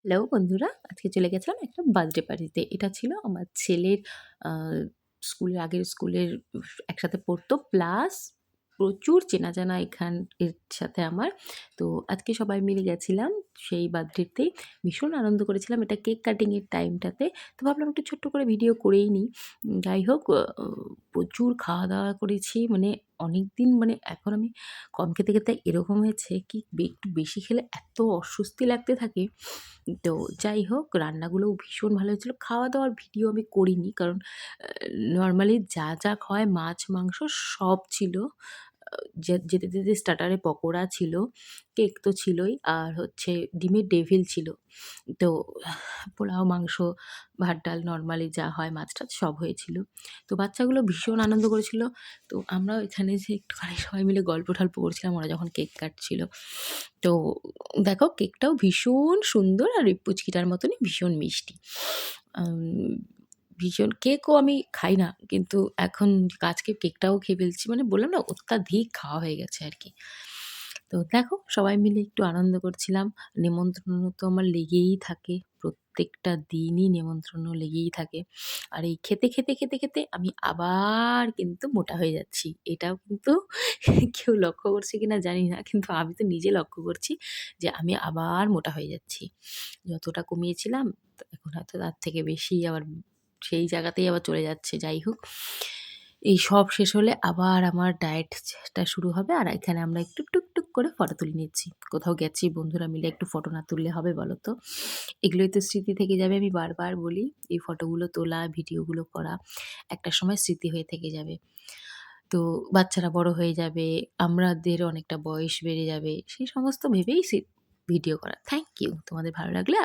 Hello বন্ধুরা, আজকে চলে গেছিলাম একটা বার্থডে পার্টিতে। এটা ছিল আমার ছেলের আ আগের স্কুলের একসাথে পড়তো প্লাস প্রচুর চেনা জানা এর সাথে আমার। তো আজকে সবাই মিলে গেছিলাম সেই বার্থডেতেই। ভীষণ আনন্দ করেছিলাম এটা কেক কাটিং এর টাইমটাতে। তো ভাবলাম একটু ছোট্ট করে ভিডিও করেই নিই। যাই হোক প্রচুর খাওয়া-দাওয়া করেছি। মানে অনেকদিন মানে এখন আমি কম খেতে, খেতে এরকম হয়েছে কি একটু বেশি খেলে এত অস্বস্তি লাগতে থাকে। তো যাই হোক রান্নাগুলোও ভীষণ ভালো হয়েছিল। খাওয়া-দাওয়ার ভিডিও আমি করিনি। কারণ নরমালি যা হয় মাছ, মাংস সব ছিল। আ যেতে স্টার্টারে পকোড়া ছিল, কেক তো ছিলই। আর হচ্ছে ডিমের ডেভিল ছিল। তো পোলাও, মাংস, ভাত, ডাল নরমালি যা হয় মাছ-টাছ সব হয়েছিল। তো বাচ্চাগুলো ভীষণ আনন্দ করেছিল। তো আমরাও এখানে যে একটুখানি সবাই মিলে গল্প-টল্প করছিলাম ওরা যখন কেক কাটছিল। তো দেখো কেকটাও ভীষণ সুন্দর আর এই পুচকিটার মতনই ভীষণ মিষ্টি। আম ভীষণ কেকও আমি খাই না। কিন্তু এখন আজকে কেকটাও খেয়ে ফেলছি। মানে বললাম না অত্যাধিক খাওয়া হয়ে গেছে আরকি। তো দেখো সবাই মিলে একটু আনন্দ করছিলাম। নেমন্ত্রণ তো আমার লেগেই থাকে। প্রত্যেকটা দিনই নেমন্ত্রণ লেগেই থাকে। আর এই খেতে আমি আবার কিন্তু মোটা হয়ে যাচ্ছি। এটাও কিন্তু কেউ লক্ষ্য করছে কিনা জানি না। কিন্তু আমি তো নিজে লক্ষ্য করছি যে আমি আবার মোটা হয়ে যাচ্ছি। যতটা কমিয়েছিলাম তো এখন হয়তো তার থেকে বেশি আবার সেই জায়গাতেই আবার চলে যাচ্ছে। যাই হোক, এই সব শেষ হলে আবার আমার ডায়েটটা শুরু হবে। আর এখানে আমরা একটু টুকটুক করে ফটো তুলে নিচ্ছি। কোথাও গেছি বন্ধুরা মিলে একটু ফটো না তুললে হবে বলো তো? এগুলোই তো স্মৃতি থেকে যাবে আমি বারবার বলি। এই ফটোগুলো তোলা, ভিডিওগুলো করা একটা সময় স্মৃতি হয়ে থেকে যাবে। তো বাচ্চারা বড় হয়ে যাবে, আমাদের অনেকটা বয়স বেড়ে যাবে। সেই সমস্ত ভেবেই ভিডিও করা। Thank you. তোমাদের ভালো লাগলে